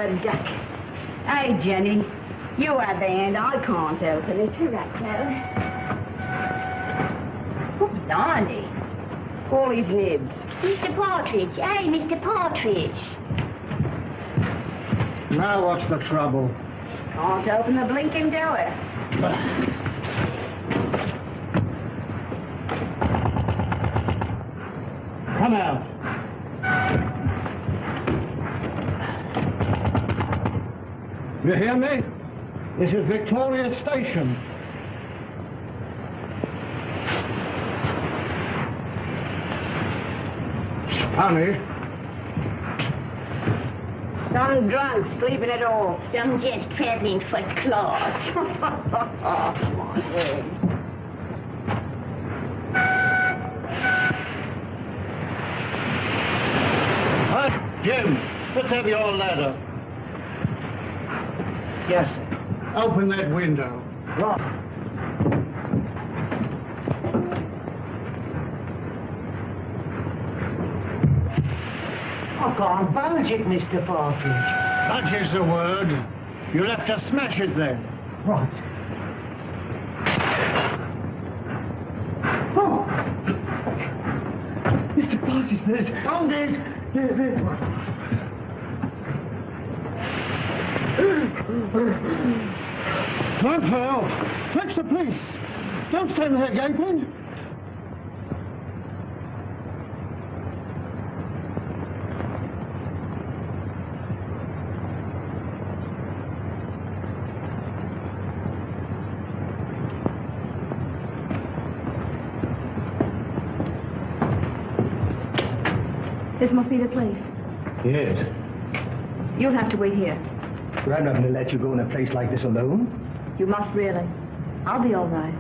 a duck. Hey, Jenny, you have the hand. I can't open it. Right, who's Arnie? All his nibs. Mr. Partridge. Hey, Mr. Partridge. Now what's the trouble? Can't open the blinking door. Come out. You hear me? This is Victoria Station. Honey. Some drunk sleeping it off. Some gents traveling first class. Oh, my head. Jim, let's have your ladder. Yes, sir. Open that window. Right. I can't budge it, Mr. Partridge. Budge is the word. You'll have to smash it then. Right. Oh! Mr. Partridge, there's... Oh, there's one. Run for help. Fetch the police. Don't stand there gaping. This must be the place. Yes. You'll have to wait here. But I'm not going to let you go in a place like this alone. You must really. I'll be all right.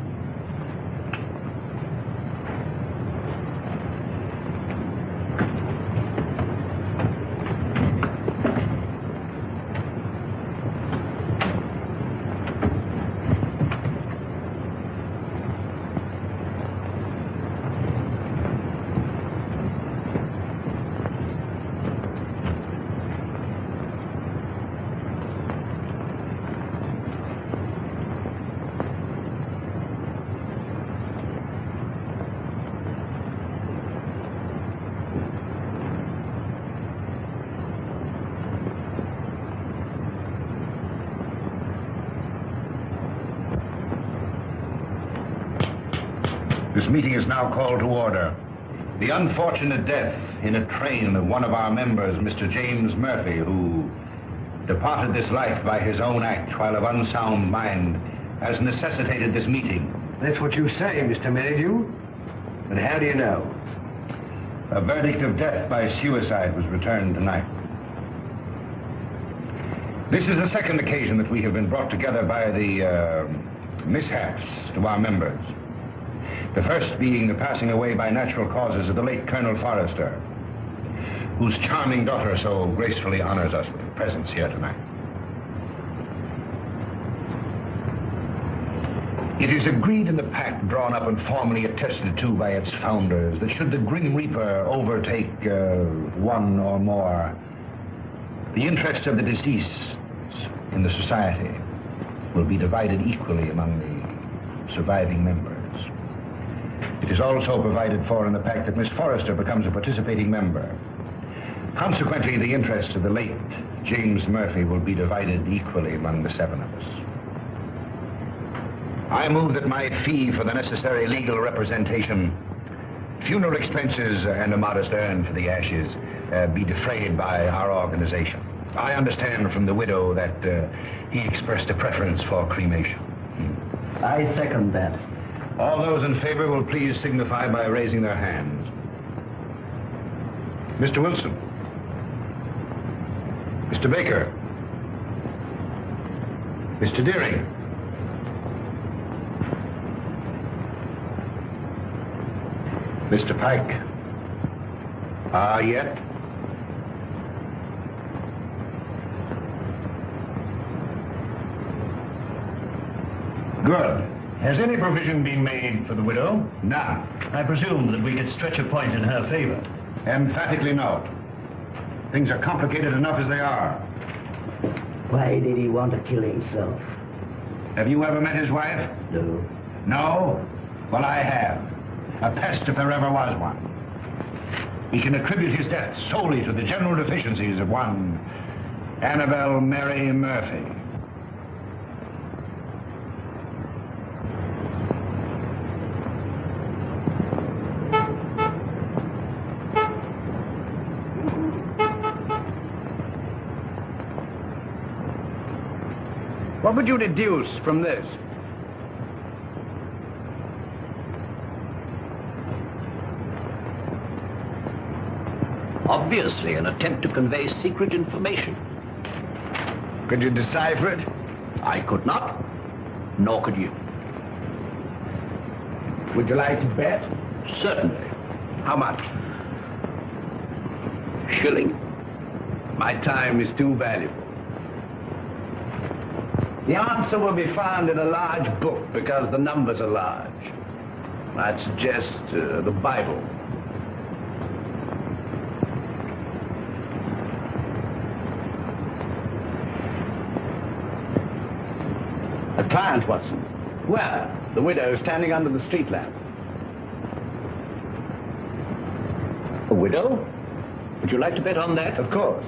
This meeting is now called to order. The unfortunate death in a train of one of our members, Mr. James Murphy, who departed this life by his own act while of unsound mind, has necessitated this meeting. That's what you say, Mr. Merridew. But how do you know? A verdict of death by suicide was returned tonight. This is the second occasion that we have been brought together by the mishaps to our members. The first being the passing away by natural causes of the late Colonel Forrester, whose charming daughter so gracefully honors us with her presence here tonight. It is agreed in the pact drawn up and formally attested to by its founders that should the Grim Reaper overtake one or more, the interests of the deceased in the society will be divided equally among the surviving members. It is also provided for in the pact that Miss Forrester becomes a participating member. Consequently, the interests of the late James Murphy will be divided equally among the seven of us. I move that my fee for the necessary legal representation, funeral expenses, and a modest urn for the ashes be defrayed by our organization. I understand from the widow that he expressed a preference for cremation. I second that. All those in favor will please signify by raising their hands. Mr. Wilson. Mr. Baker. Mr. Deering. Mr. Pike. Yet? Good. Has any provision been made for the widow? None. I presume that we could stretch a point in her favor. Emphatically no. Things are complicated enough as they are. Why did he want to kill himself? Have you ever met his wife? No. No? Well, I have. A pest if there ever was one. He can attribute his death solely to the general deficiencies of one Annabelle Mary Murphy. What would you deduce from this? Obviously, an attempt to convey secret information. Could you decipher it? I could not, nor could you. Would you like to bet? Certainly. How much? Shilling. My time is too valuable. The answer will be found in a large book because the numbers are large. I'd suggest the Bible. A client, Watson. Where? The widow standing under the street lamp. A widow? Would you like to bet on that? Of course.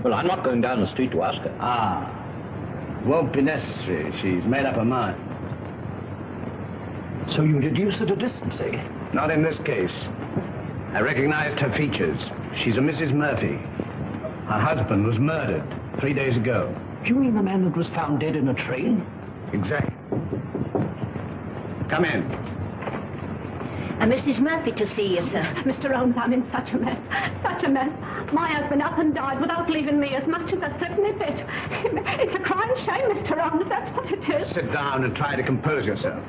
Well, I'm not going down the street to ask her. Ah. Won't be necessary. She's made up her mind. So you deduce at a distance, eh? Not in this case. I recognized her features. She's a Mrs. Murphy. Her husband was murdered 3 days ago. You mean the man that was found dead in a train? Exactly. Come in. Mrs. Murphy to see you, sir. Mr. Holmes, I'm in such a mess. Such a mess. My husband up and died without leaving me as much as a threepenny bit. It's a crying shame, Mr. Holmes. That's what it is. Sit down and try to compose yourself.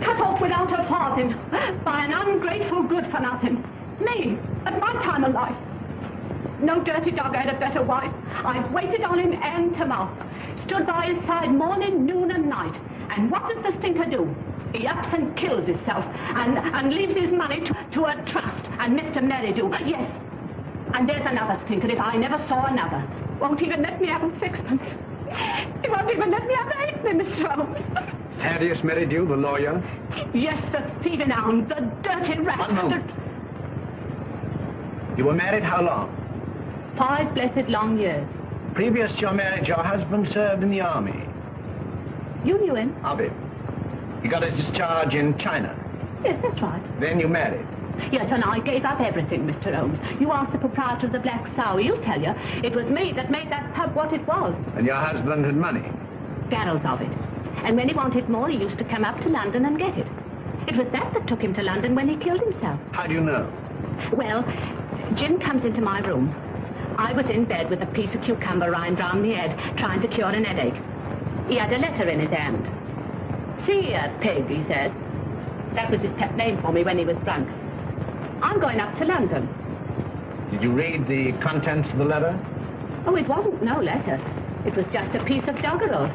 Cut off without a farthing by an ungrateful good-for-nothing. Me, at my time of life. No dirty dog had a better wife. I've waited on him hand to mouth. Stood by his side morning, noon and night. And what does the stinker do? He ups and kills himself and leaves his money to a trust. And Mr. Merridew, yes. And there's another stinker if I never saw another. Won't even let me have a sixpence. He won't even let me have a halfpenny, Mr. Holmes. Thaddeus Merridew, the lawyer? Yes, the thieving hound, the dirty rat. One moment. You were married how long? 5 blessed long years. Previous to your marriage, your husband served in the army. You knew him? Of it. He got his discharge in China. Yes, that's right. Then you married. Yes, and I gave up everything, Mr. Holmes. You asked the proprietor of the Black Sow. He'll tell you. It was me that made that pub what it was. And your husband had money. Barrels of it. And when he wanted more, he used to come up to London and get it. It was that took him to London when he killed himself. How do you know? Well, Jim comes into my room. I was in bed with a piece of cucumber rind round my head, trying to cure an headache. He had a letter in his hand. See here, pig, he says. That was his pet name for me when he was drunk. I'm going up to London. Did you read the contents of the letter? Oh, it wasn't no letter. It was just a piece of doggerel.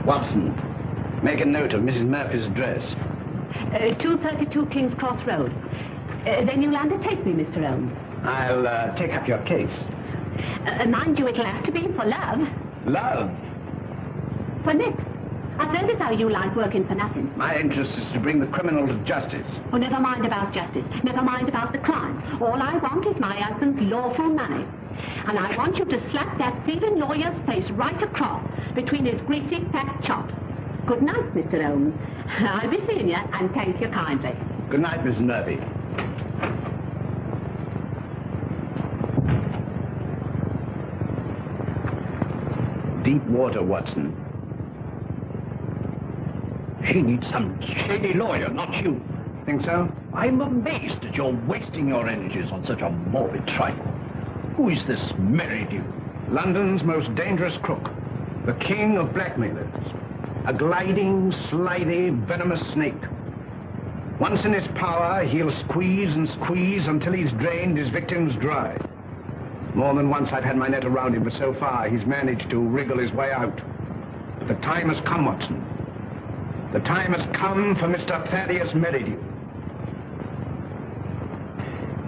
Watson, make a note of Mrs. Murphy's address. 232 King's Cross Road. Then you'll undertake me, Mr. Holmes. I'll take up your case. Mind you, it'll have to be for love. Love? For Nick. I've heard as how you like working for nothing. My interest is to bring the criminal to justice. Oh, never mind about justice. Never mind about the crime. All I want is my husband's lawful money. And I want you to slap that thieving lawyer's face right across between his greasy fat chops. Good night, Mr. Holmes. I'll be seeing you, and thank you kindly. Good night, Miss Murphy. Deep water, Watson. She needs some shady lawyer, not you. Think so? I'm amazed that you're wasting your energies on such a morbid trifle. Who is this Merridew? London's most dangerous crook. The king of blackmailers. A gliding, slithy, venomous snake. Once in his power, he'll squeeze and squeeze until he's drained his victims dry. More than once I've had my net around him, but so far he's managed to wriggle his way out. The time has come, Watson. The time has come for Mr. Thaddeus Merridew.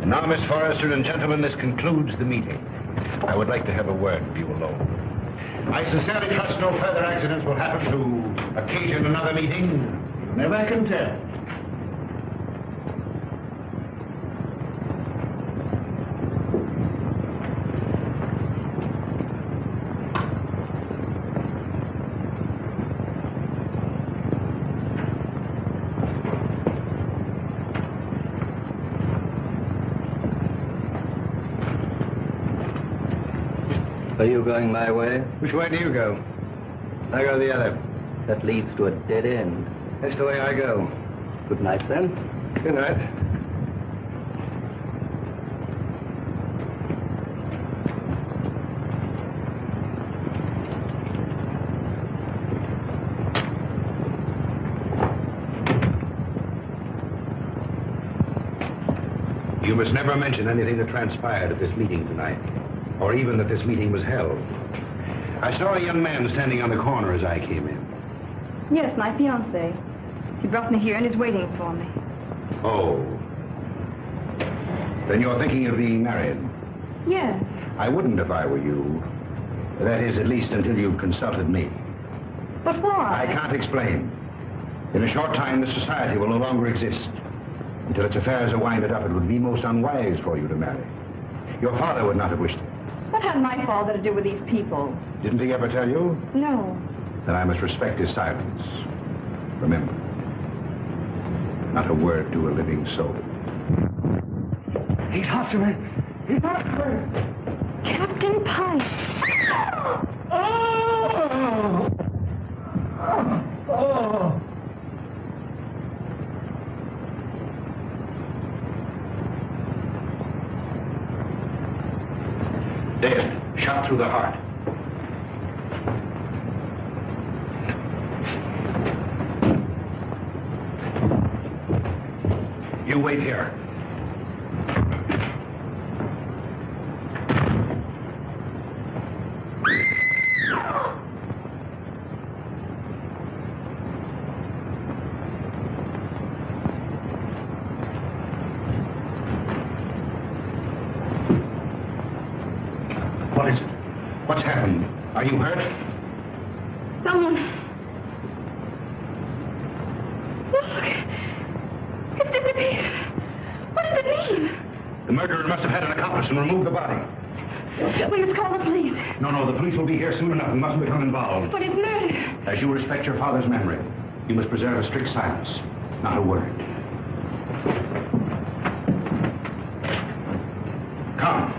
And now, Miss Forrester and gentlemen, this concludes the meeting. I would like to have a word with you alone. I sincerely trust no further accidents will happen to occasion another meeting. Never can tell. Are you going my way? Which way do you go? I go the other. That leads to a dead end. That's the way I go. Good night, then. Good night. You must never mention anything that transpired at this meeting tonight, or even that this meeting was held. I saw a young man standing on the corner as I came in. Yes, my fiancé. He brought me here and is waiting for me. Oh. Then you're thinking of being married? Yes. I wouldn't if I were you. That is, at least until you've consulted me. But why? I can't explain. In a short time, this society will no longer exist. Until its affairs are winded up, it would be most unwise for you to marry. Your father would not have wished it. What had my father to do with these people? Didn't he ever tell you? No. Then I must respect his silence. Remember, not a word to a living soul. He's after me. He's after me. Captain Pike. Oh! Oh! Dead, shot through the heart. You wait here. What is it? What's happened? Are you hurt? Someone. Look. It's disappeared. What does it mean? The murderer must have had an accomplice and removed the body. We must call the police. No, the police will be here soon enough. We mustn't become involved. But it's murder. As you respect your father's memory, you must preserve a strict silence. Not a word. Come.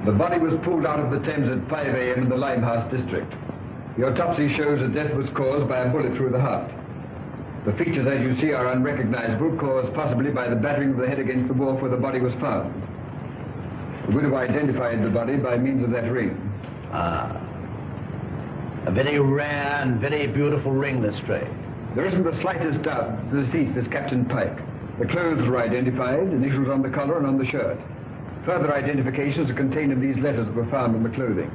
The body was pulled out of the Thames at 5 a.m. in the Limehouse district. The autopsy shows that death was caused by a bullet through the heart. The features, as you see, are unrecognizable, caused possibly by the battering of the head against the wall where the body was found. The widow identified the body by means of that ring. Ah. A very rare and very beautiful ring, Lestrade. There isn't the slightest doubt the deceased is Captain Pike. The clothes were identified, initials on the collar and on the shirt. Further identifications are contained in these letters that were found in the clothing.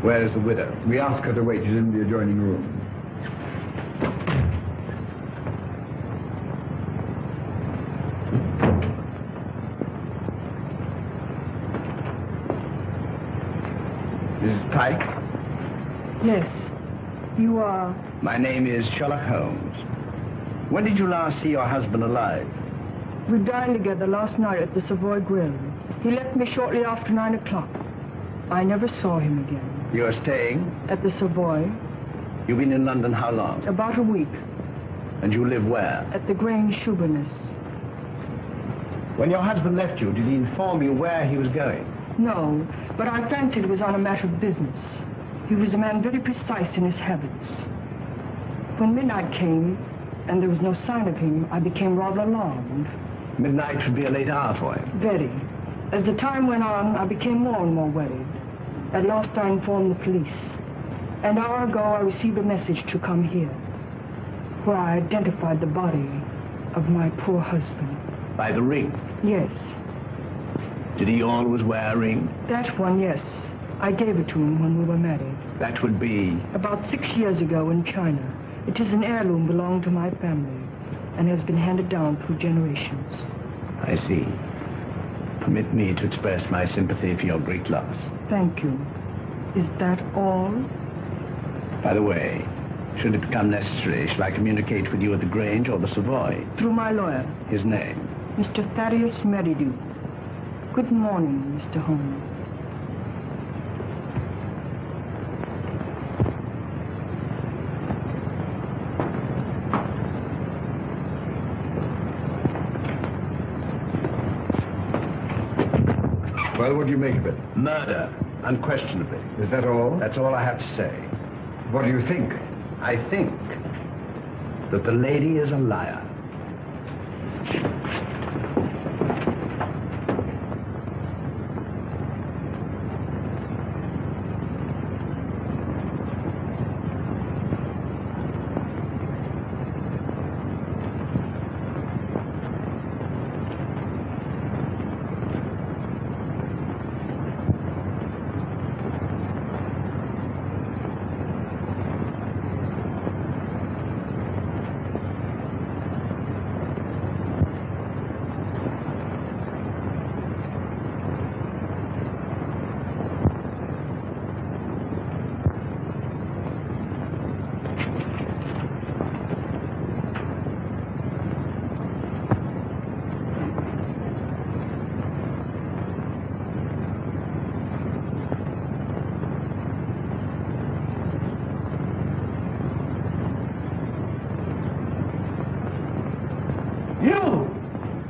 Where is the widow? We asked her to wait. She's in the adjoining room. Mrs. Pike? Yes. You are... My name is Sherlock Holmes. When did you last see your husband alive? We dined together last night at the Savoy Grill. He left me shortly after 9 o'clock. I never saw him again. You're staying? At the Savoy. You've been in London how long? About a week. And you live where? At the Grange Shoeburyness. When your husband left you, did he inform you where he was going? No, but I fancied it was on a matter of business. He was a man very precise in his habits. When midnight came, and there was no sign of him, I became rather alarmed. Midnight should be a late hour for him. Very. As the time went on, I became more and more worried. At last I informed the police. An hour ago, I received a message to come here. where I identified the body of my poor husband. By the ring? Yes. Did he always wear a ring? That one, yes. I gave it to him when we were married. That would be... About 6 years ago in China. It is an heirloom belonging to my family and has been handed down through generations. I see. Permit me to express my sympathy for your great loss. Thank you. Is that all? By the way, should it become necessary, shall I communicate with you at the Grange or the Savoy? Through my lawyer. His name? Mr. Thaddeus Merridew. Good morning, Mr. Holmes. Well, what do you make of it? Murder, unquestionably. Is that all? That's all I have to say. What do you think? I think that the lady is a liar.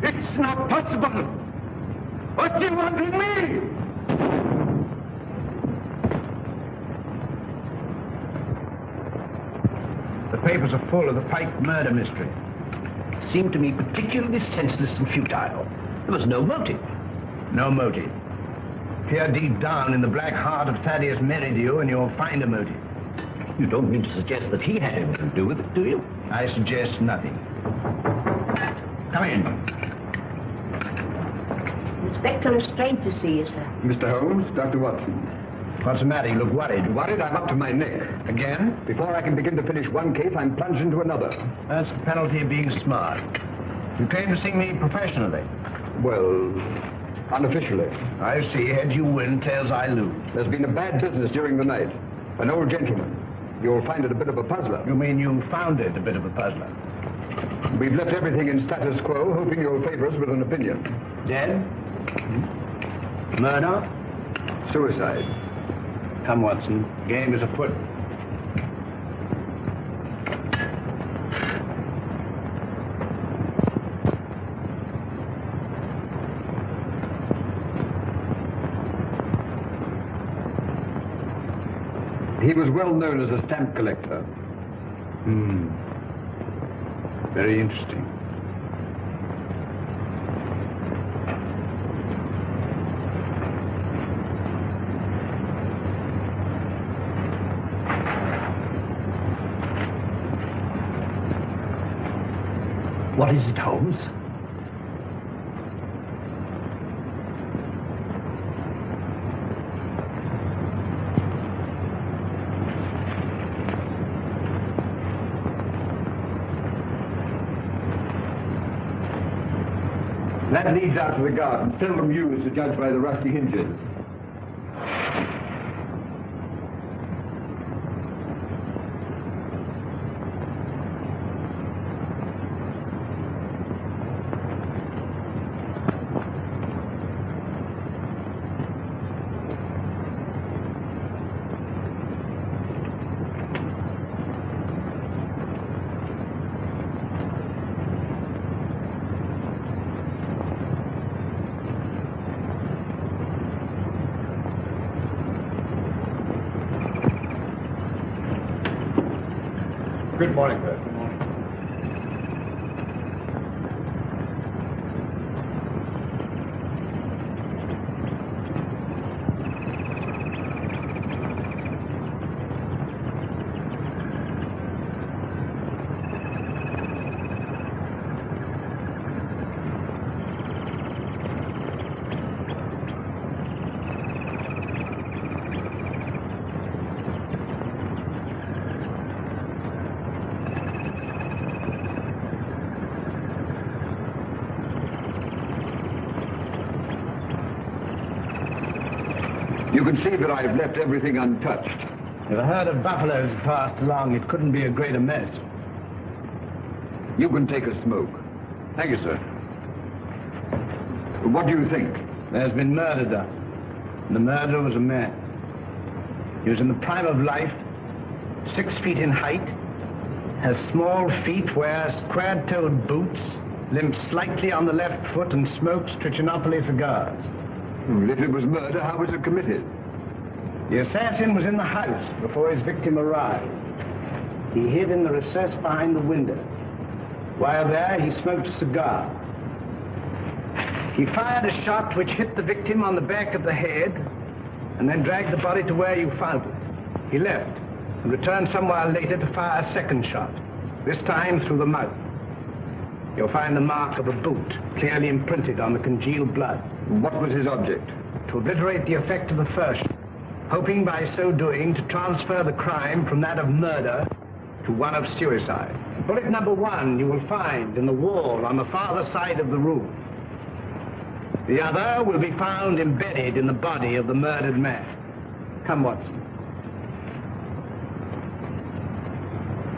It's not possible! What do you want with me? The papers are full of the Pike murder mystery. It seemed to me particularly senseless and futile. There was no motive. No motive. Peer deep down in the black heart of Thaddeus Merridew and you'll find a motive. You don't mean to suggest that he had anything to do with it, do you? I suggest nothing. Come in. Inspector Lestrade to see you, sir. Mr. Holmes, Dr. Watson. What's the matter? You look worried. Worried? I'm up to my neck. Again? Before I can begin to finish one case, I'm plunged into another. That's the penalty of being smart. You came to see me professionally. Well, unofficially. I see. Heads you win, tails I lose. There's been a bad business during the night. An old gentleman. You'll find it a bit of a puzzler. You mean you found it a bit of a puzzler? We've left everything in status quo, hoping you'll favor us with an opinion. Dead? Murder? Suicide. Come, Watson. Game is afoot. He was well known as a stamp collector. Very interesting. What is it, Holmes? That leads out to the garden, seldom used to judge by the rusty hinges. Good morning, Bert. Good morning. You can see that I've left everything untouched. If a herd of buffaloes passed along, it couldn't be a greater mess. You can take a smoke. Thank you, sir. What do you think? There's been murder done. The murderer was a man. He was in the prime of life, 6 feet in height, has small feet, wears square-toed boots, limps slightly on the left foot, and smokes Trichinopoly cigars. If it was murder, how was it committed? The assassin was in the house before his victim arrived. He hid in the recess behind the window. While there, he smoked a cigar. He fired a shot which hit the victim on the back of the head and then dragged the body to where you found it. He left and returned some while later to fire a second shot, this time through the mouth. You'll find the mark of a boot clearly imprinted on the congealed blood. What was his object? To obliterate the effect of the first, hoping by so doing to transfer the crime from that of murder to one of suicide. Bullet number 1 you will find in the wall on the farther side of the room. The other will be found embedded in the body of the murdered man. Come, Watson.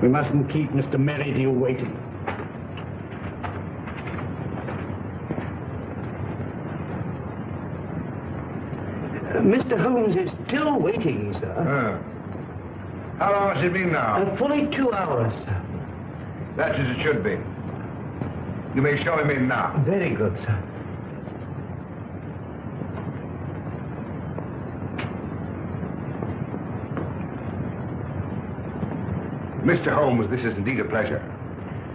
We mustn't keep Mr. Merridew waiting. Mr. Holmes is still waiting, sir. How long has it been now? Fully 2 hours, sir. That's as it should be. You may show him in now. Very good, sir. Mr. Holmes, this is indeed a pleasure.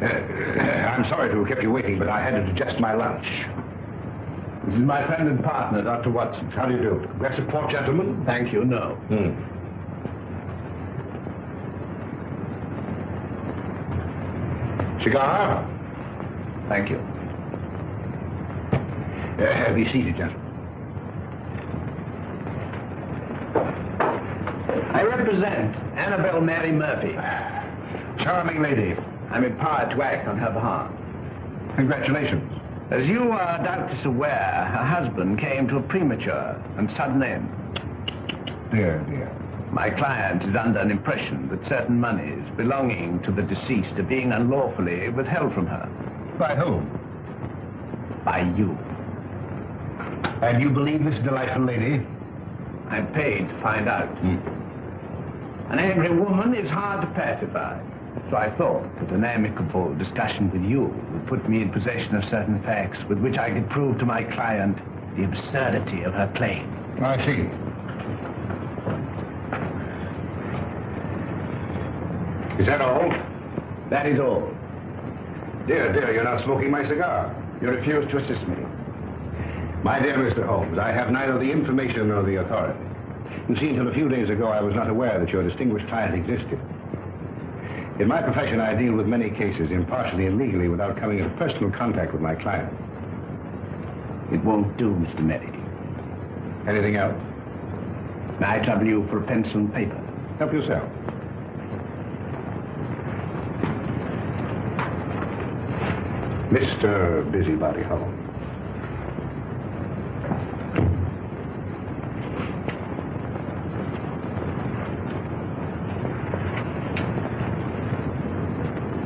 I'm sorry to have kept you waiting, but I had to digest my lunch. This is my friend and partner, Dr. Watson. How do you do? Glass of port, gentlemen? Thank you, no. Cigar? Thank you. Be seated, gentlemen. I represent Annabelle Mary Murphy. Charming lady. I'm empowered to act on her behalf. Congratulations. As you are doubtless aware, her husband came to a premature and sudden end. Dear, dear. My client is under an impression that certain monies belonging to the deceased are being unlawfully withheld from her. By whom? By you. And you believe this delightful lady? I'm paid to find out. An angry woman is hard to pacify. So I thought that an amicable discussion with you would put me in possession of certain facts with which I could prove to my client the absurdity of her claim. I see. Is that all? That is all. Dear, dear, you're not smoking my cigar. You refuse to assist me. My dear Mr. Holmes, I have neither the information nor the authority. You see, until a few days ago, I was not aware that your distinguished client existed. In my profession, I deal with many cases, impartially and legally, without coming into personal contact with my client. It won't do, Mr. Merridew. Anything else? May I trouble you for a pencil and paper? Help yourself. Mr. Busybody Holmes.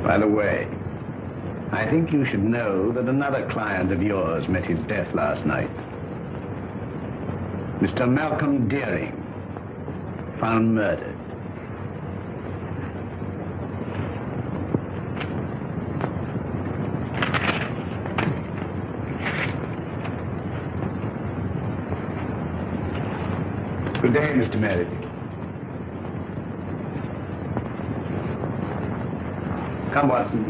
By the way, I think you should know that another client of yours met his death last night. Mr. Malcolm Deering, found murdered. Good day, Mr. Merridew. Come, Watson.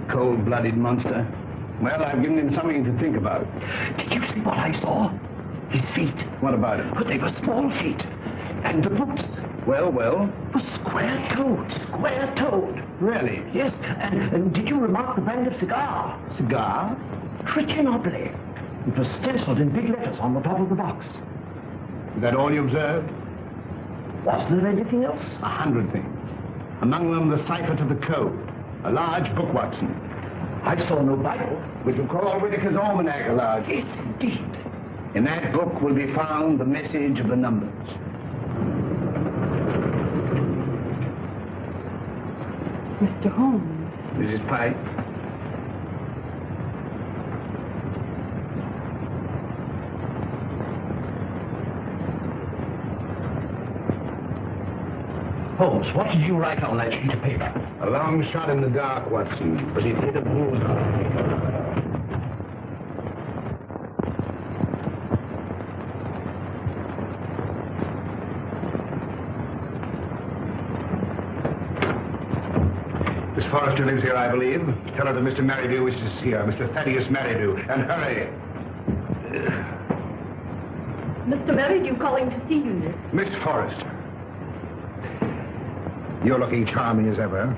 Cold-blooded monster. Well, I've given him something to think about. Did you see what I saw? His feet. What about it? But they were small feet. And the boots Well? were square-toed. Square-toed. Really? Yes, and did you remark the brand of cigar? Cigar? Trichinopoly. It was stenciled in big letters on the top of the box. Is that all you observed? Was there anything else? 100 things. Among them, the cipher to the code. A large book, Watson. I saw no Bible. Which will call Whitaker's Almanac a large. Yes, indeed. In that book will be found the message of the numbers. Mr. Holmes. Mrs. Pike? Holmes, what did you write on that sheet of paper? A long shot in the dark, Watson, but it hit a bullseye. Miss Forrester lives here, I believe. Tell her that Mr. Merridew wishes to see her, Mr. Thaddeus Merridew, and hurry. Mr. Merridew calling to see you, Miss. Miss Forrester. You're looking charming as ever.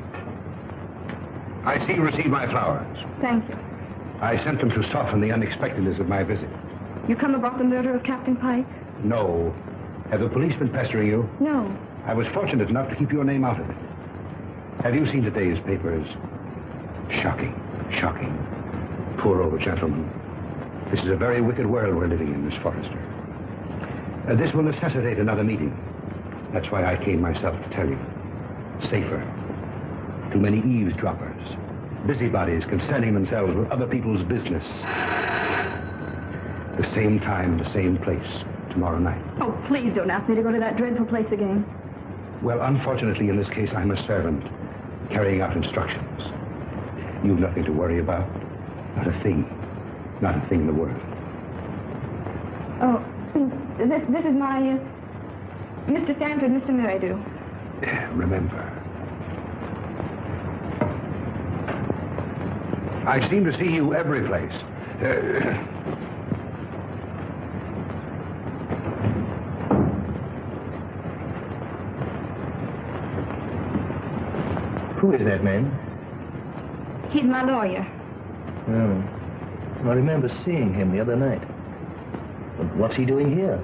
I see you received my flowers. Thank you. I sent them to soften the unexpectedness of my visit. You come about the murder of Captain Pike? No. Have the police been pestering you? No. I was fortunate enough to keep your name out of it. Have you seen today's papers? Shocking. Shocking. Poor old gentleman. This is a very wicked world we're living in, Miss Forrester. This will necessitate another meeting. That's why I came myself to tell you. Safer. Too many eavesdroppers. Busybodies concerning themselves with other people's business. The same time, the same place, tomorrow night. Oh, please don't ask me to go to that dreadful place again. Well, unfortunately, in this case, I'm a servant, carrying out instructions. You've nothing to worry about. Not a thing. Not a thing in the world. Oh, this is my, Mr. Stanford, Mr. Merridew. Remember. I seem to see you every place. Who is that man? He's my lawyer. Oh. I remember seeing him the other night. But what's he doing here?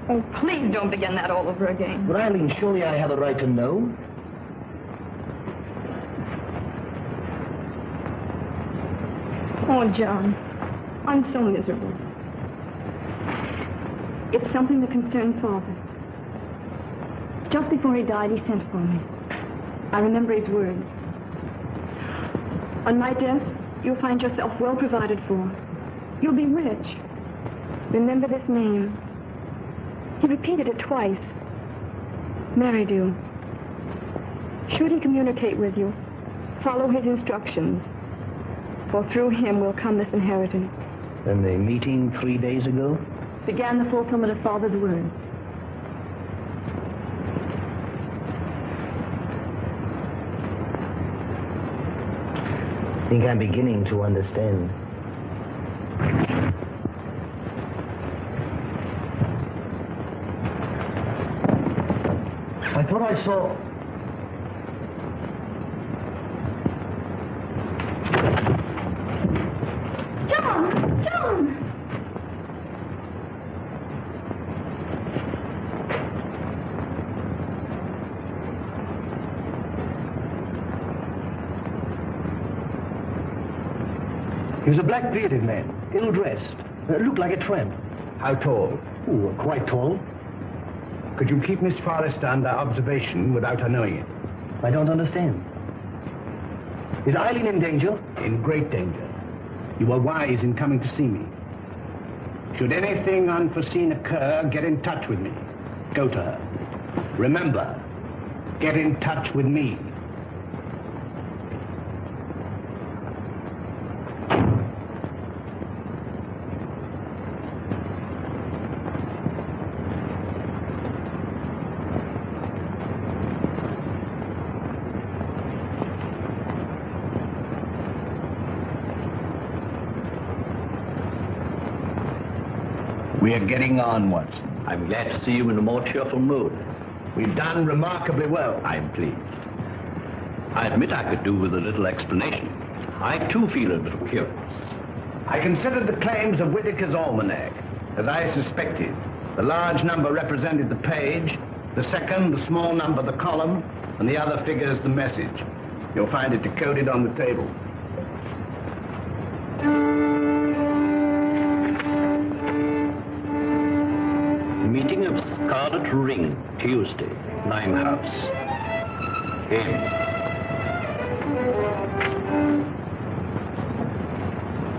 Oh, please don't begin that all over again. But Eileen, surely I have a right to know. Oh, John, I'm so miserable. It's something that concerns Father. Just before he died, he sent for me. I remember his words. On my death, you'll find yourself well provided for. You'll be rich. Remember this name. He repeated it twice. Merridew. Should he communicate with you, follow his instructions. For through him will come this inheritance. And the meeting 3 days ago? Began the fulfillment of Father's words. I think I'm beginning to understand. I thought I saw... John! He was a black-bearded man, ill-dressed, looked like a tramp. How tall? Oh, quite tall. Could you keep Miss Forrester under observation without her knowing it? I don't understand. Is Eileen in danger? In great danger. You were wise in coming to see me. Should anything unforeseen occur, get in touch with me. Go to her. Remember, get in touch with me. We are getting on, Watson. I'm glad to see you in a more cheerful mood. We've done remarkably well. I'm pleased. I admit I could do with a little explanation. I, too, feel a little curious. I considered the claims of Whitaker's almanac. As I suspected, the large number represented the page, the second, the small number, the column, and the other figures, the message. You'll find it decoded on the table. Meeting of Scarlet Ring, Tuesday, Limehouse. M.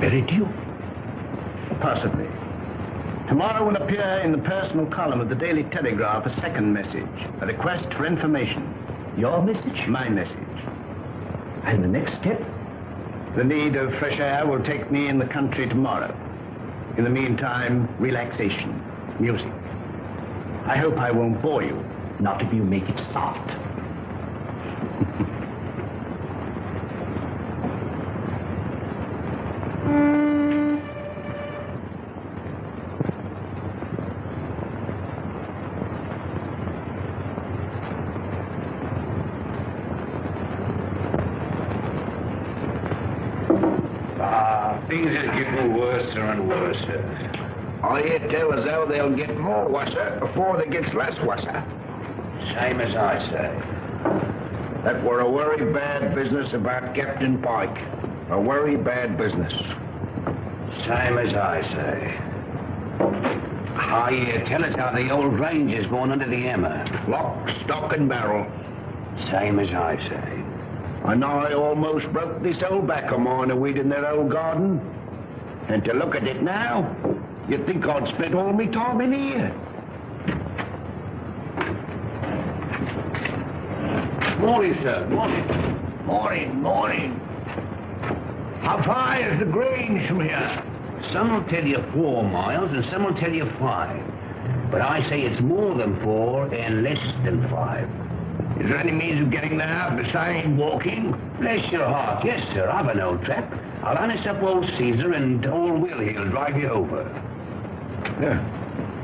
Very possibly. Tomorrow will appear in the personal column of the Daily Telegraph a second message, a request for information. Your message? My message. And the next step? The need of fresh air will take me in the country tomorrow. In the meantime, relaxation, music. I hope I won't bore you. Not if you make it soft. Things are getting worse and worse. I hear tell as how they'll get more worser before they gets less worser. Same as I say. That were a very bad business about Captain Pike. A very bad business. Same as I say. I hear tell us how the old ranger's gone under the hammer. Lock, stock, and barrel. Same as I say. And I almost broke this old back of mine a weed in that old garden. And to look at it now, you'd think I'd spent all my time in here. Morning, sir. Morning. Morning. How far is the Grange from here? Some will tell you 4 miles and some will tell you 5. But I say it's more than 4 and less than 5. Is there any means of getting there besides walking? Bless your heart. Yes, sir. I've an old trap. I'll harness up old Caesar and old Will he'll drive you over.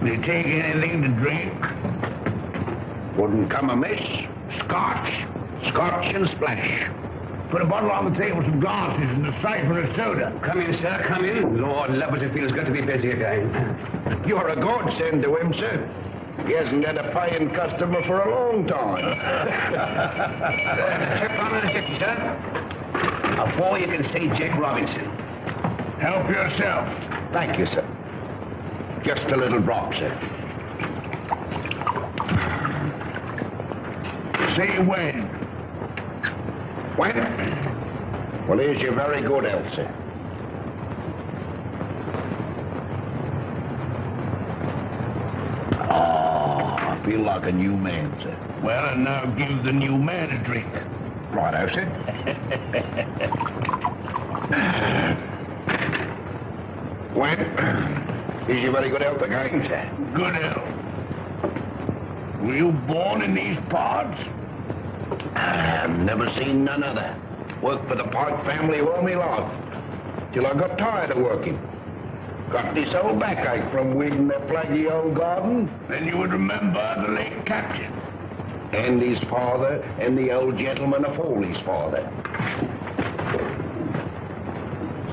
Will you take anything to drink? Wouldn't come amiss. Scotch and splash. Put a bottle on the table, some glasses, and a siphon of soda. Come in, sir. Come in. Lord love us, it feels good to be busy again. You're a godsend to him, sir. He hasn't had a paying customer for a long time. Chip on a hip, sir. Before you can see Jack Robinson. Help yourself. Thank you, sir. Just a little drop, sir. Say when. When? Well, here's your very good health, sir. I feel like a new man, sir. Well, and now give the new man a drink. Righto, sir. When? Is your very good health again, sir? Good health. Were you born in these parts? I've never seen none other. Worked for the Pike family all my life. Till I got tired of working. Got this old backache from weeding that plaggy old garden. Then you would remember the late captain. And his father, and the old gentleman afore his father.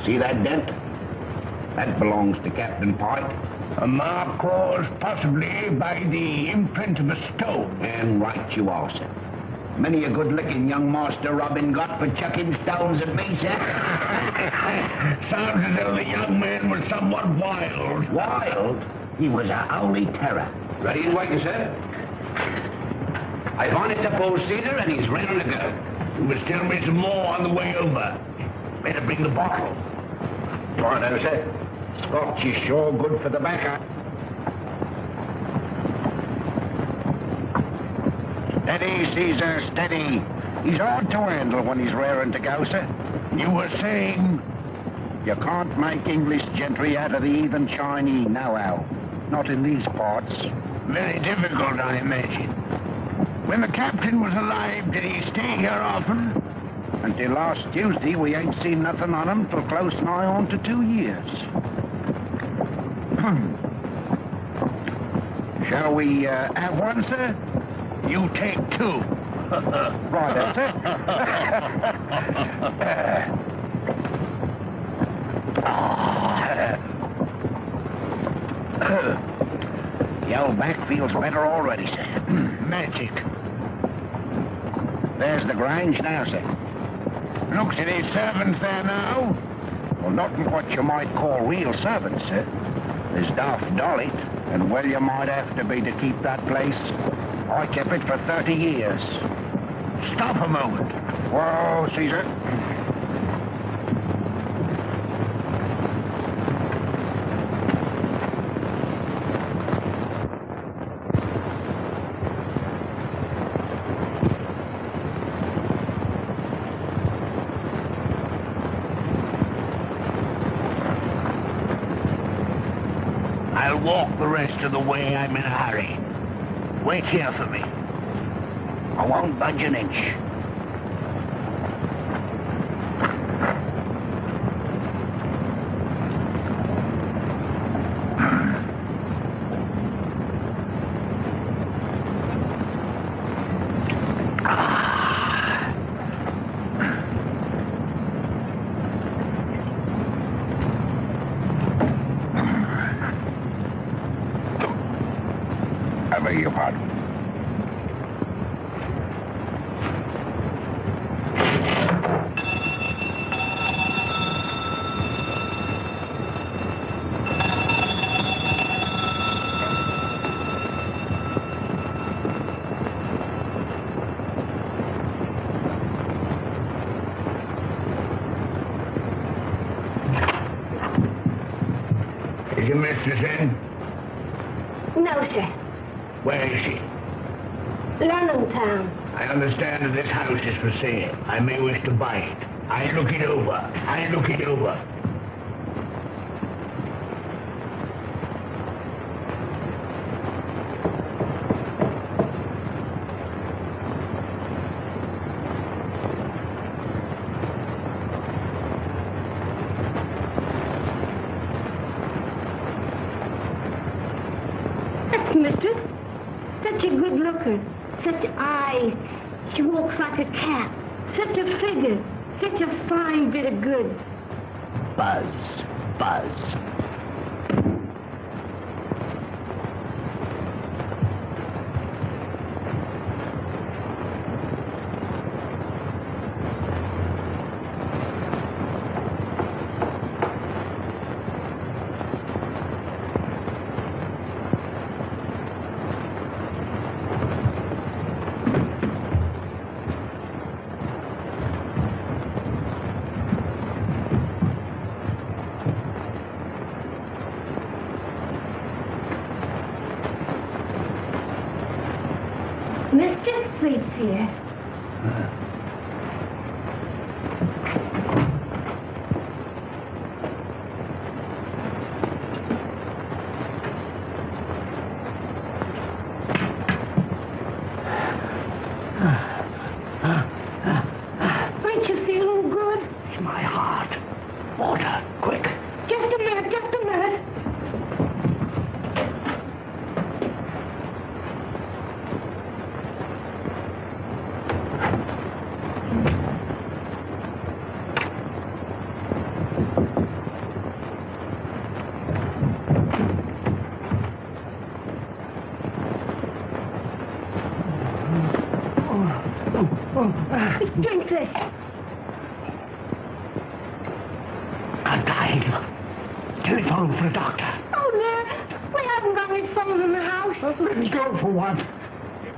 See that dent? That belongs to Captain Pike. A mark caused possibly by the imprint of a stone. And right you are, sir. Many a good-looking young Master Robin got for chucking stones at me, sir. Sounds as though the young man was somewhat wild. Wild? He was a holy terror. Ready and waiting, sir. I've harnessed up old Caesar and he's ready to go. You must tell me some more on the way over. Better bring the bottle. Righto, sir. Scotch is sure good for the backer. Steady, Caesar, steady. He's hard to handle when he's raring to go, sir. You were saying? You can't make English gentry out of the heathen Chinese, no how. Not in these parts. Very difficult, I imagine. When the captain was alive, did he stay here often? Until last Tuesday, we ain't seen nothing on him till close nigh on to 2 years. Shall we have one, sir? You take 2. Right, sir. back feels better already, sir. Magic. There's the Grange now, sir. Looks at his servants there now. Well, not what you might call real servants, sir. There's Daft Dolly, and well you might have to be to keep that place. I kept it for 30 years. Stop a moment. Whoa, Caesar. I'll walk the rest of the way. I'm in a hurry. Wait here for me. I won't budge an inch. I beg your pardon. Is your mistress in? No, sir. Where is she? London town. I understand that this house is for sale. I may wish to buy it. I look it over. That's mistress. Such a good looker. Such eyes. She walks like a cat. Such a figure. Such a fine bit of goods. Buzz, buzz. Mistress sleeps here. Aren't you feeling good? It's my heart. Water, quick. Just a minute, just a minute. Drink this. I'm dying. Telephone for a doctor. Oh, no. We haven't got any phone in the house. Let me go for one.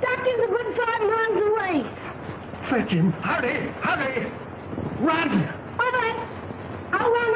Doctor's a good 5 miles away. Fetch him. Hurry, hurry. Run. All right. I'll run.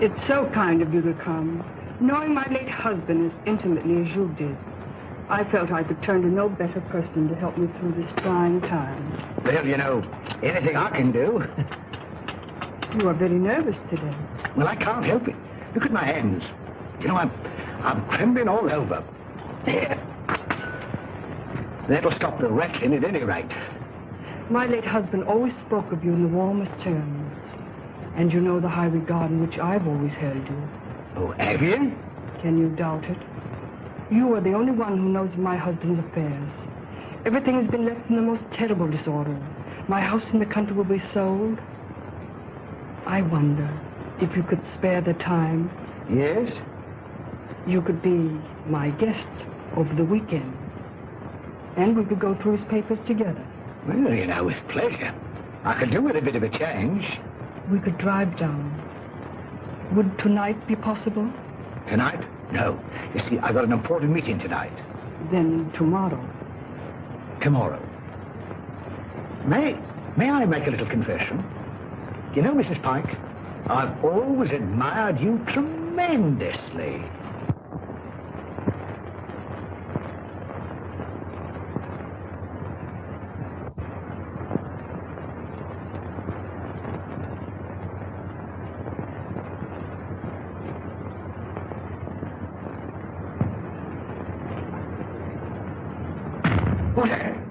It's so kind of you to come. Knowing my late husband as intimately as you did, I felt I could turn to no better person to help me through this trying time. Well, you know, anything I can do. You are very nervous today. Well, I can't help it. Look at my hands. You know, I'm trembling all over. There. That'll stop the rattling at any rate. My late husband always spoke of you in the warmest terms. And you know the high regard in which I've always held you. Oh, have you? Can you doubt it? You are the only one who knows of my husband's affairs. Everything has been left in the most terrible disorder. My house in the country will be sold. I wonder if you could spare the time. Yes? You could be my guest over the weekend. And we could go through his papers together. Well, you know, with pleasure. I could do with a bit of a change. We could drive down. Would tonight be possible? Tonight? No. You see, I've got an important meeting tonight. Then tomorrow. Tomorrow. May I make a little confession? You know, Mrs. Pike, I've always admired you tremendously.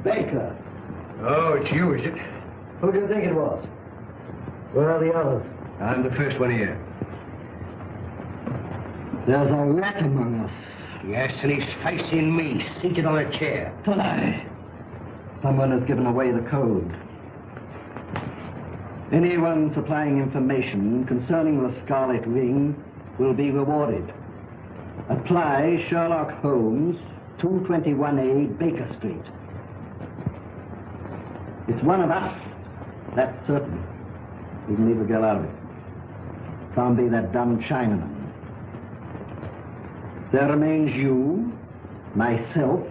Baker. Oh, it's you, is it? Who do you think it was? Where are the others? I'm the first one here. There's a rat among us. Yes, and he's facing me, seated on a chair. Tonight. Someone has given away the code. Anyone supplying information concerning the Scarlet Ring will be rewarded. Apply Sherlock Holmes, 221A Baker Street. It's one of us, that's certain. We can leave a girl out of it. Can't be that dumb Chinaman. There remains you, myself,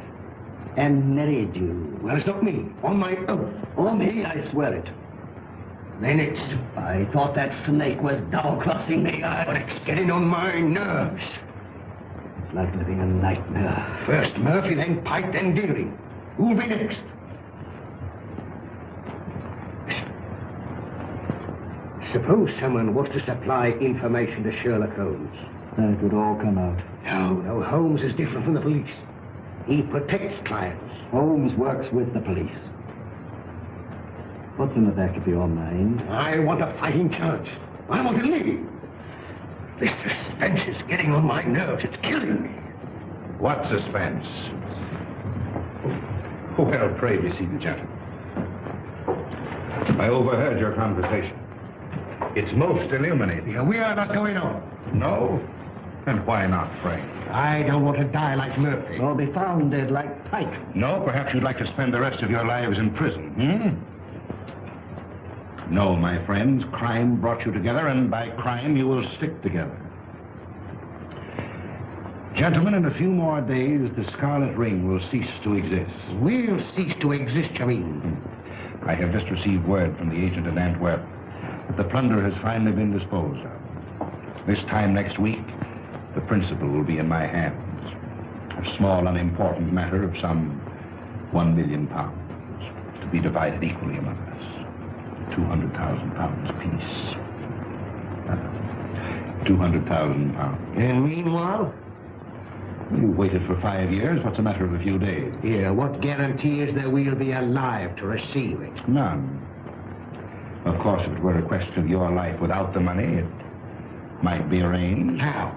and Meridew. Well, it's not me. On my oath. Or me, I swear it. Then it's... I thought that snake was double-crossing me. But it's getting on my nerves. It's like living a nightmare. First Murphy, then Pike, then Deering. Who'll be next? Suppose someone was to supply information to Sherlock Holmes. Then it would all come out. No, Holmes is different from the police. He protects clients. Holmes works with the police. What's in the back of your mind? I want a fighting chance. I want to leave. This suspense is getting on my nerves. It's killing me. What suspense? Well, pray be seated, gentlemen. I overheard your conversation. It's most illuminating. We are not going on. No? And why not, Frank? I don't want to die like Murphy. Or be found dead like Pike. No, perhaps you'd like to spend the rest of your lives in prison, No, my friends, crime brought you together, and by crime you will stick together. Gentlemen, in a few more days, the Scarlet Ring will cease to exist. We'll cease to exist, you mean? I have just received word from the agent in Antwerp that the plunder has finally been disposed of. This time next week, the principal will be in my hands. A small, unimportant matter of some £1 million, to be divided equally among us. £200,000 apiece. £200,000. And meanwhile? You waited for 5 years. What's a matter of a few days? Yeah, what guarantee is there we'll be alive to receive it? None. Of course, if it were a question of your life without the money, it might be arranged. How?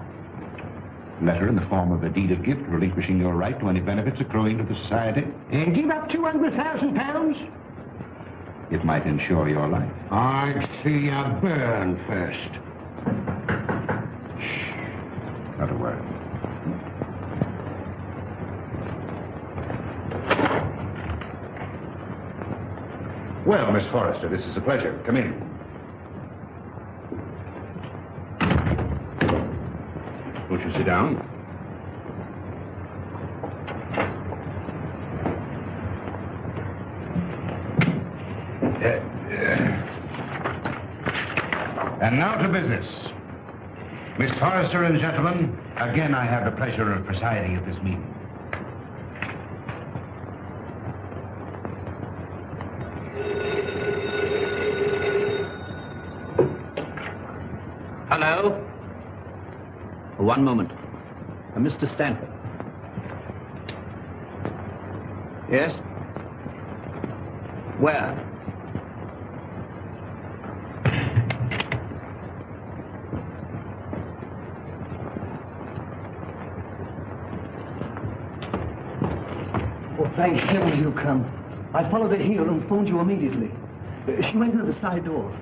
Letter in the form of a deed of gift relinquishing your right to any benefits accruing to the society. And give up £200,000? It might ensure your life. I'd see you burn first. Shh. Not a word. Well, Miss Forrester, this is a pleasure. Come in. Won't you sit down? And now to business. Miss Forrester and gentlemen, again I have the pleasure of presiding at this meeting. Hello? One moment. Mr. Stanford. Yes? Where? Oh, thank heaven you come. I followed her here and phoned you immediately. She went into the side door.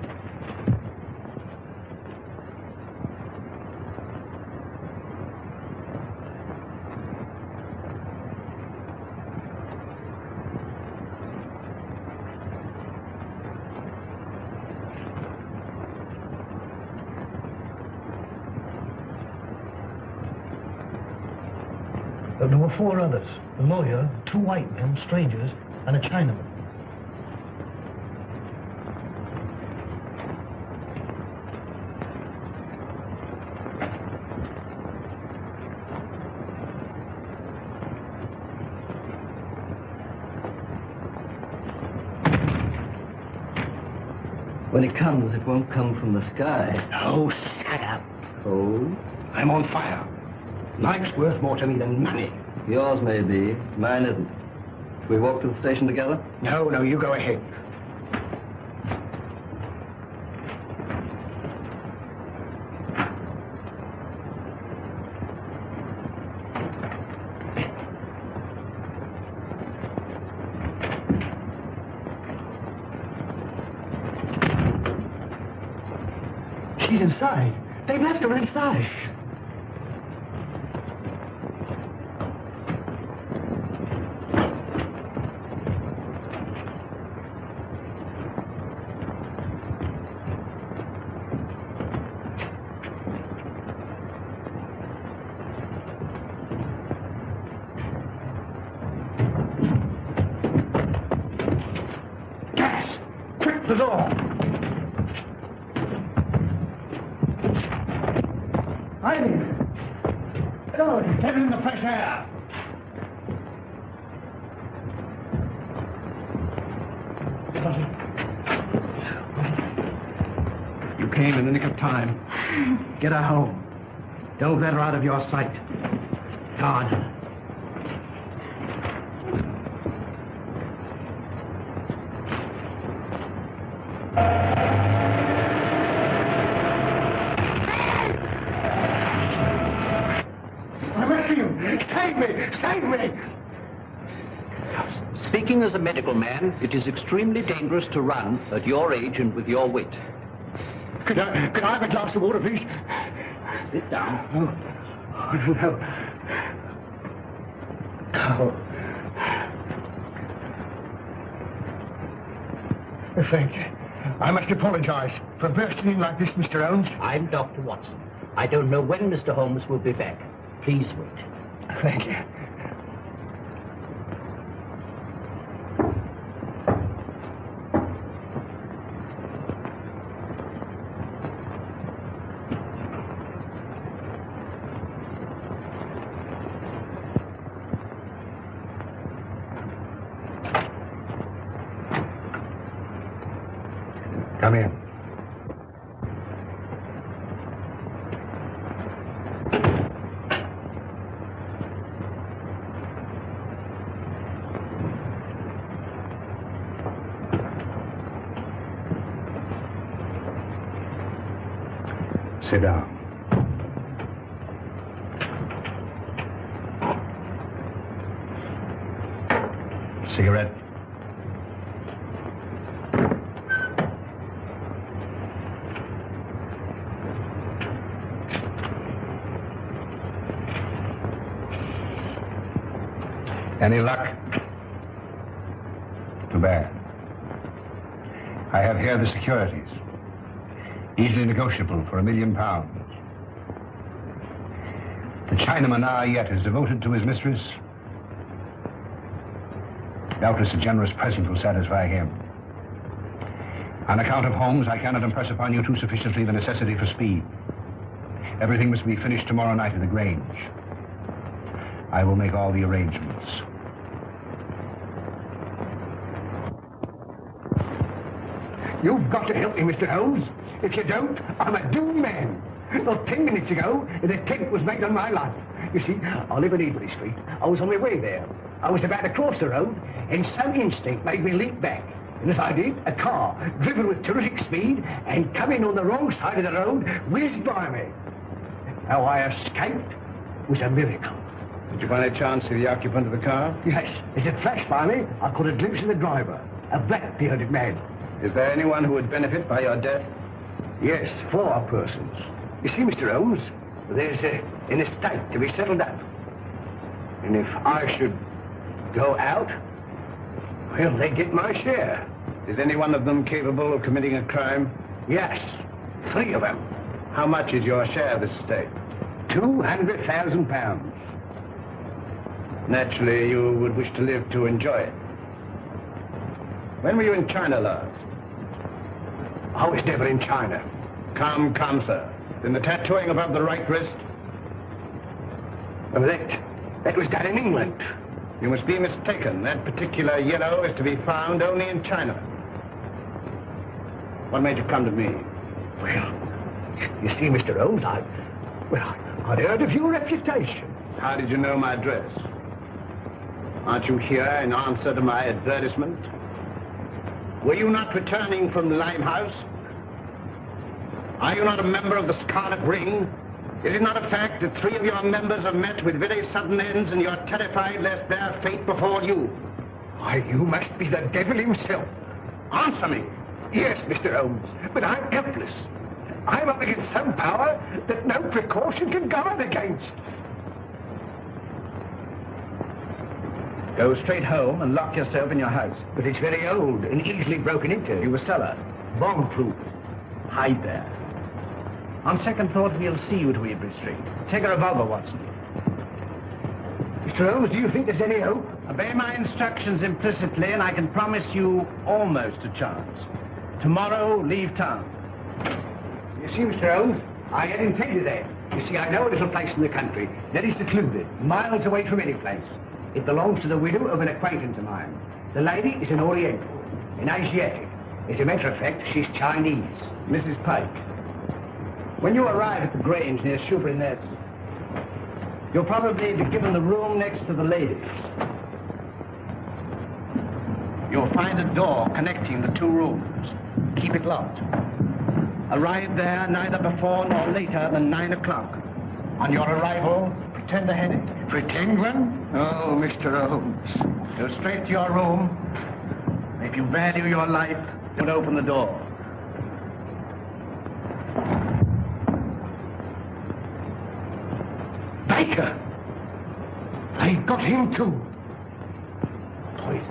There were 4 others. A lawyer, 2 white men, strangers, and a Chinaman. When it comes, it won't come from the sky. Oh, shut up. Oh? I'm on fire. Life's worth more to me than money. Yours may be. Mine isn't. Shall we walk to the station together? No, you go ahead. She's inside. They've left her inside. Gas! Quick, the door! Get in the fresh air. You came in the nick of time. Get her home. Don't let her out of your sight. God. Save me! Speaking as a medical man, it is extremely dangerous to run at your age and with your wit. Could I have a glass of water, please? Sit down. No. Oh, thank you. I must apologize for bursting in like this, Mr. Holmes. I'm Dr. Watson. I don't know when Mr. Holmes will be back. Please wait. Thank you. Come in. Sit down. Cigarette? Any luck? Too bad. I have here the securities. Easily negotiable for £1 million. The Chinaman now yet is devoted to his mistress. Doubtless a generous present will satisfy him. On account of Holmes, I cannot impress upon you too sufficiently the necessity for speed. Everything must be finished tomorrow night at the Grange. I will make all the arrangements. You've got to help me, Mr. Holmes. If you don't, I'm a doomed man. Not 10 minutes ago, an attempt was made on my life. You see, I live in Ebury Street. I was on my way there. I was about to cross the road, and some instinct made me leap back. And as I did, a car, driven with terrific speed and coming on the wrong side of the road, whizzed by me. How I escaped was a miracle. Did you by any chance see the occupant of the car? Yes, as it flashed by me, I caught a glimpse of the driver, a black-bearded man. Is there anyone who would benefit by your death? Yes, 4 persons. You see, Mr. Holmes, there's an estate to be settled up. And if I should go out, well, they get my share. Is any one of them capable of committing a crime? Yes, 3 of them. How much is your share of this estate? £200,000. Naturally, you would wish to live to enjoy it. When were you in China last? I was never in China. Come, sir. Then the tattooing above the right wrist? Oh, that was done in England. You must be mistaken. That particular yellow is to be found only in China. What made you come to me? Well, you see, Mr. Holmes, I'd heard of your reputation. How did you know my address? Aren't you here in answer to my advertisement? Were you not returning from the Limehouse? Are you not a member of the Scarlet Ring? Is it not a fact that 3 of your members have met with very sudden ends and you're terrified lest their fate befall you? Why, you must be the devil himself. Answer me. Yes, Mr. Holmes, but I'm helpless. I'm up against some power that no precaution can guard against. Go straight home and lock yourself in your house. But it's very old and easily broken into. You a cellar. Bomb-proof. Hide there. On second thought, we'll see you to Ebury Street. Take a revolver, Watson. Mr. Holmes, do you think there's any hope? Obey my instructions implicitly, and I can promise you almost a chance. Tomorrow, leave town. You see, Mr. Holmes, I had intended that. You see, I know a little place in the country that is secluded, miles away from any place. It belongs to the widow of an acquaintance of mine. The lady is an Oriental, an Asiatic. As a matter of fact, she's Chinese. Mrs. Pike, when you arrive at the Grange near Shoebury Nest, you'll probably be given the room next to the ladies. You'll find a door connecting the 2 rooms. Keep it locked. Arrive there neither before nor later than 9 o'clock. On your arrival, pretend a headache. Pretend one? Oh, Mr. Holmes. Go straight to your room. If you value your life, don't open the door. Baker! They got him too. Poison.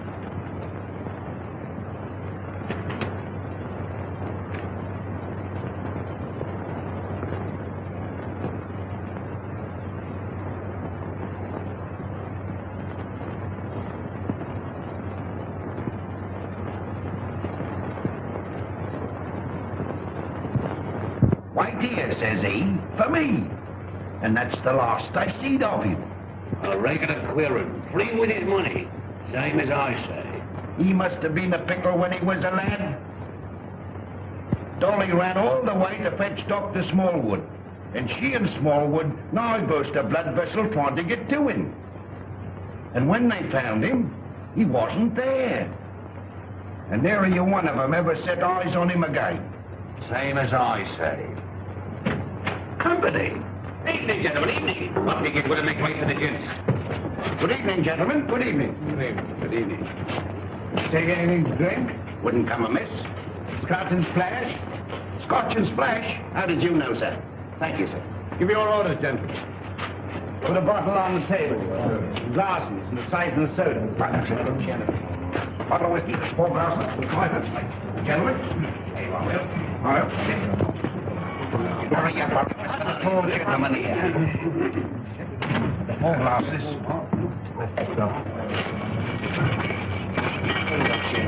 Why, dear, says he, for me. And that's the last I seed of him. A regular queer un, free with his money, same as I say. He must have been a pickle when he was a lad. Dolly ran all the way to fetch Dr. Smallwood. And she and Smallwood now burst a blood vessel trying to get to him. And when they found him, he wasn't there. And nary a one of them ever set eyes on him again. Same as I say. Company. Evening, gentlemen, evening. What we get will make way for the gents. Good evening, gentlemen. Good evening. Good evening. Good evening. Take anything to drink? Wouldn't come amiss. Scotch and splash? Scotch and splash? How did you know, sir? Thank you, sir. Give your orders, gentlemen. Put a bottle on the table. Glasses and a size and a soda. Bottle of whiskey. 4 glasses. 5 Gentlemen. Here you are, Will. All right. Hurry up. Get the money here. 4 glasses.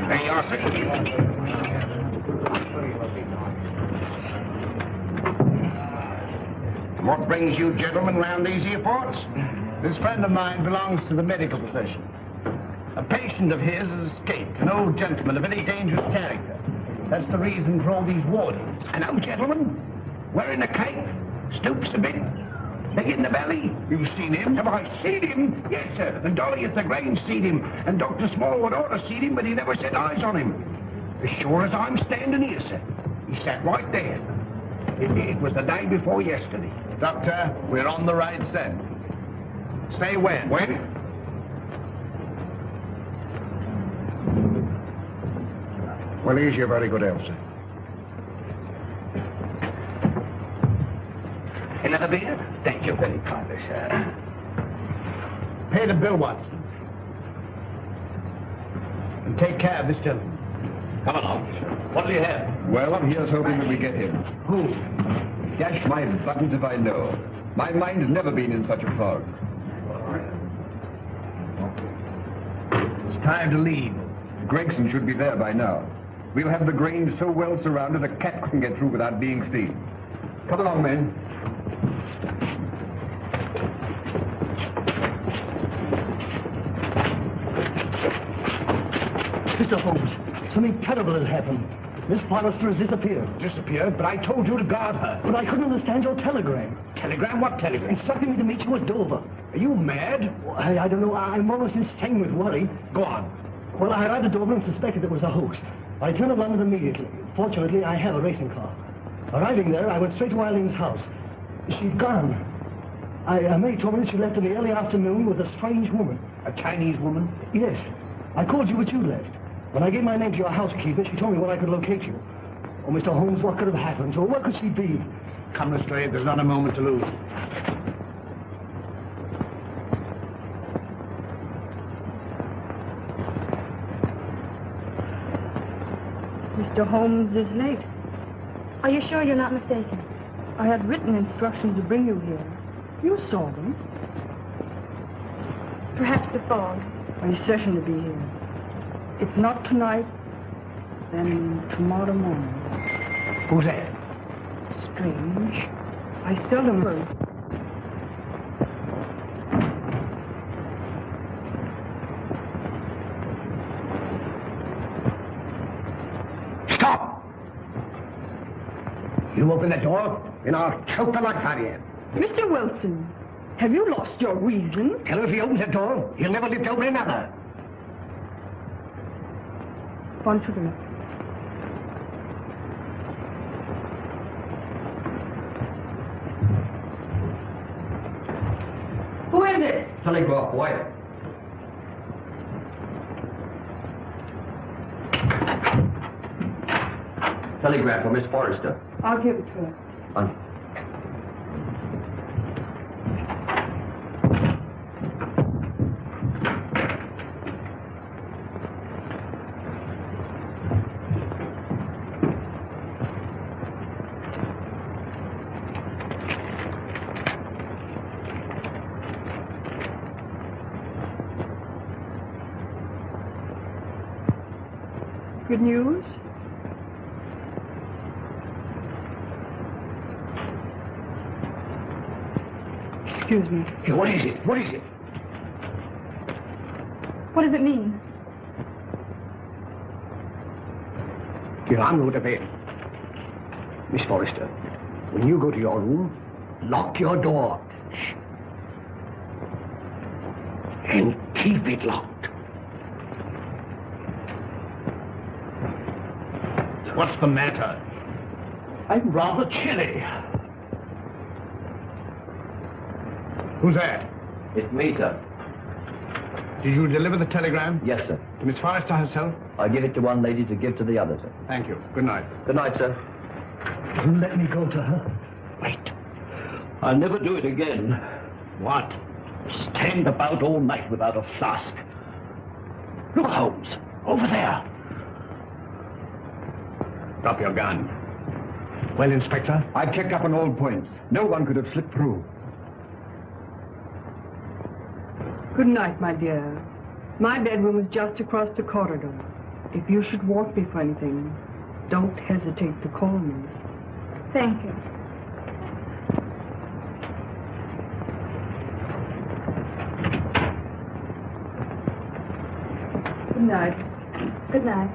There you are, sir. What brings you gentlemen round these here parts? This friend of mine belongs to the medical profession. A patient of his has escaped, an old gentleman of very dangerous character. That's the reason for all these wardings. An old gentleman? Wearing a cape? Stoops a bit? Big in the belly? You've seen him? Have I seen him? Yes, sir. And Dolly at the Grange seen him. And Dr. Smallwood ought to seen him, but he never set eyes on him. As sure as I'm standing here, sir. He sat right there. It was the day before yesterday. Doctor, we're on the right scent. Say when? When? Well, here's your very good health, sir. Another beer? Thank you very kindly, sir. Pay the bill, Watson. And take care of this gentleman. Come along. What do you have? Well, I'm here's hoping that we get him. Who? Dash my buttons if I know. My mind has never been in such a fog. It's time to leave. Gregson should be there by now. We'll have the Grange so well surrounded a cat couldn't get through without being seen. Come along, men. Mr. Holmes, something terrible has happened. Miss Forrester has disappeared. Disappeared? But I told you to guard her. But I couldn't understand your telegram. Telegram? What telegram? Instructing me to meet you at Dover. Are you mad? Well, I don't know. I'm almost insane with worry. Go on. Well, I arrived at Dover and suspected it was a hoax. I turned to London immediately. Fortunately, I have a racing car. Arriving there, I went straight to Eileen's house. She'd gone. May told me that she left in the early afternoon with a strange woman. A Chinese woman? Yes. I called you, but you left. When I gave my name to your housekeeper, she told me where I could locate you. Oh, Mr. Holmes, what could have happened to her? Where could she be? Come, Lestrade. There's not a moment to lose. Mr. Holmes is late. Are you sure you're not mistaken? I had written instructions to bring you here. You saw them. Perhaps the fog. Are you certain to be here? If not tonight, then tomorrow morning. Who's that? Strange. I seldom heard. Stop! You open the door, and I'll choke the life out of you. Mr. Wilson, have you lost your reason? Tell him if he opens the door, he'll never live to open another. One to the left. Who is it? Telegraph, Wyatt. Telegram for Miss Forrester. I'll give it to her. Good news? Excuse me. Hey, what is it? What is it? What does it mean? Here, I'm going to bed. Miss Forrester, when you go to your room, lock your door. Shh. And keep it locked. What's the matter? I'm rather chilly. Who's that? It's me, sir. Did you deliver the telegram? Yes, sir. To Miss Forrester herself? I give it to one lady to give to the other, sir. Thank you. Good night. Good night, sir. You let me go to her. Wait. I'll never do it again. What? Stand about all night without a flask. Look, Holmes. Over there. Drop your gun. Well, Inspector? I've checked up on all points. No one could have slipped through. Good night, my dear. My bedroom is just across the corridor. If you should want me for anything, don't hesitate to call me. Thank you. night. Good night.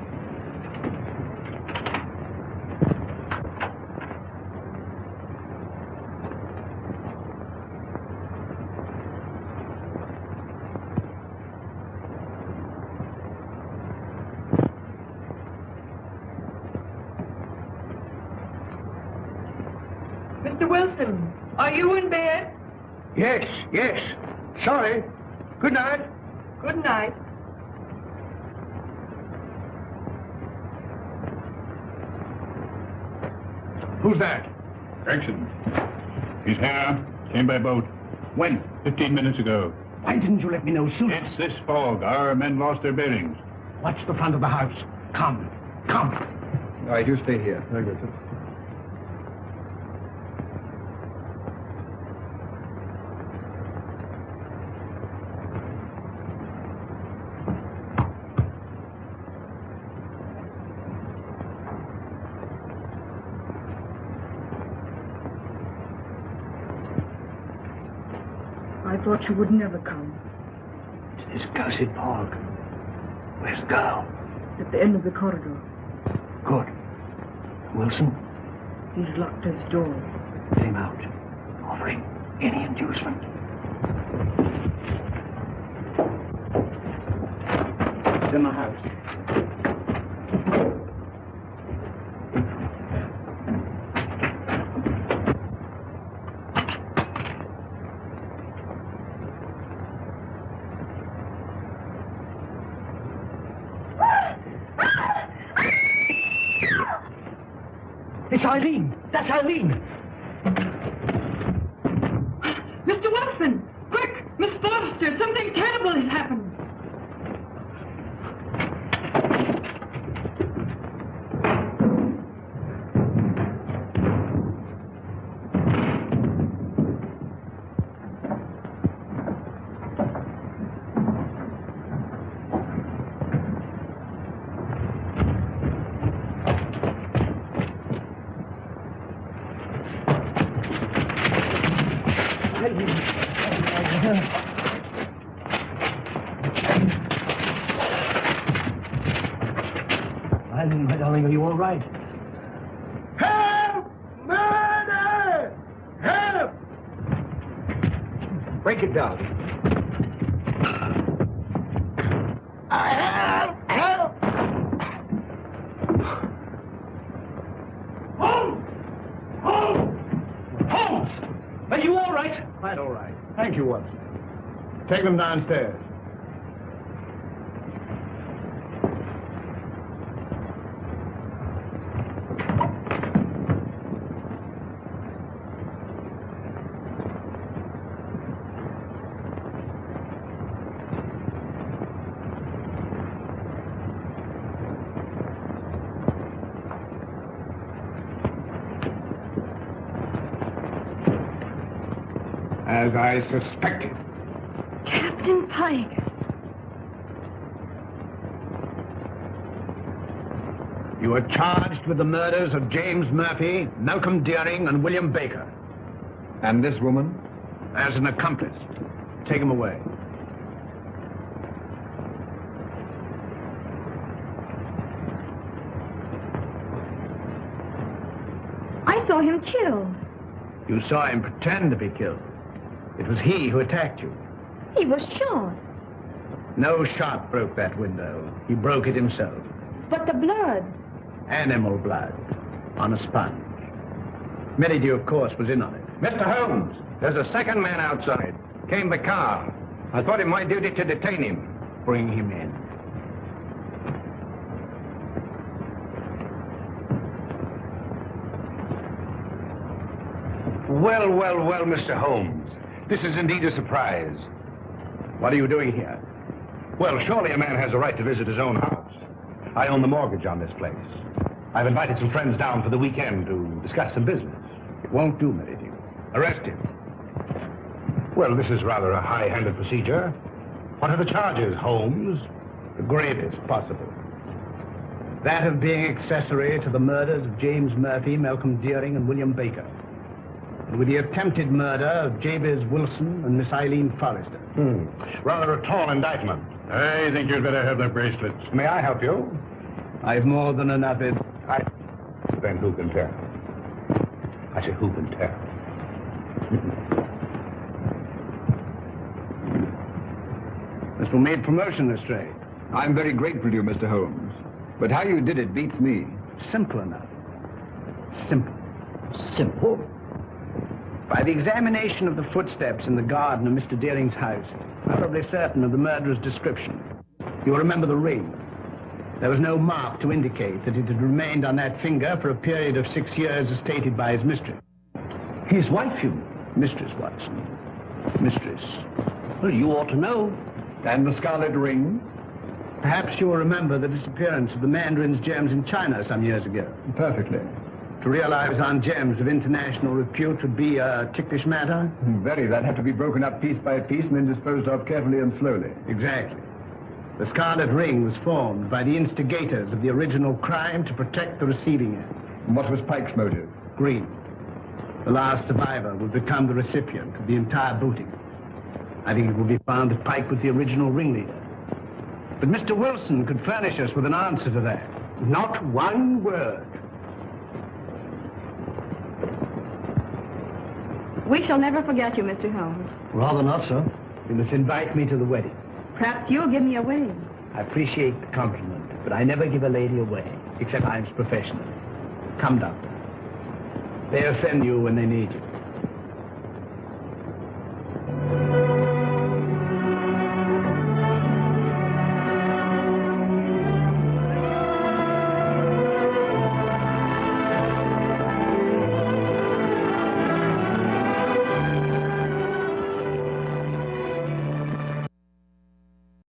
Mr. Wilson, are you in bed? Yes, yes. Sorry. Good night. Good night. Who's that? Gregson. He's here. Came by boat. When? 15 minutes ago. Why didn't you let me know sooner? It's this fog. Our men lost their bearings. Watch the front of the house. Come. Come. All right, you stay here. Very good, sir. I thought you would never come. It's this cursed fog. Where's the girl? At the end of the corridor. Good. Wilson, He's locked his door. get him out. Offering any inducement. It's in the house. It's Eileen. That's Eileen. Mr. Wilson! Quick! Miss Forrester! Something terrible has happened! Eileen, my darling, are you all right? Help! Murder! Help! Break it down. Help! Holmes! Holmes! Holmes! Are you all right? Quite all right. Thank you, Watson. Take them downstairs. As I suspected. Captain Pike. You are charged with the murders of James Murphy, Malcolm Deering, and William Baker. And this woman? As an accomplice. Take him away. I saw him killed. You saw him pretend to be killed. It was he who attacked you. He was shot. No shot broke that window. He broke it himself. But the blood. Animal blood. On a sponge. Merridew, of course, was in on it. Mr. Holmes, there's a second man outside. Came by car. I thought it my duty to detain him. Bring him in. Well, well, well, Mr. Holmes. This is indeed a surprise. What are you doing here? Well, surely a man has a right to visit his own house. I own the mortgage on this place. I've invited some friends down for the weekend to discuss some business. It won't do, Merridew. Arrest him. Well, this is rather a high-handed procedure. What are the charges, Holmes? The gravest possible. That of being accessory to the murders of James Murphy, Malcolm Deering, and William Baker. with the attempted murder of Jabez Wilson and Miss Eileen Forrester. Rather a tall indictment. I think you'd better have the bracelets. May I help you? I've more than enough Then who can tell? I say, who can tell? This will make promotion, Lestrade. I'm very grateful to you, Mr. Holmes. But how you did it beats me. Simple enough. Simple. Simple. By the examination of the footsteps in the garden of Mr. Deering's house, probably certain of the murderer's description. You'll remember the ring. There was no mark to indicate that it had remained on that finger for a period of 6 years as stated by his mistress. His wife, you mean? Mistress, Watson. Mistress. Well, you ought to know. And the scarlet ring? Perhaps you'll remember the disappearance of the mandarin's gems in China some years ago. Perfectly. To realize on gems of international repute would be a ticklish matter? Very. That'd have to be broken up piece by piece and then disposed of carefully and slowly. Exactly. The Scarlet Ring was formed by the instigators of the original crime to protect the receiving end. And what was Pike's motive? Greed. The last survivor would become the recipient of the entire booty. I think it will be found that Pike was the original ringleader. But Mr. Wilson could furnish us with an answer to that. Not one word. We shall never forget you, Mr. Holmes. Rather not, sir. You must invite me to the wedding. Perhaps you'll give me away. I appreciate the compliment, but I never give a lady away, except I'm professional. Come, Doctor. They'll send you when they need you.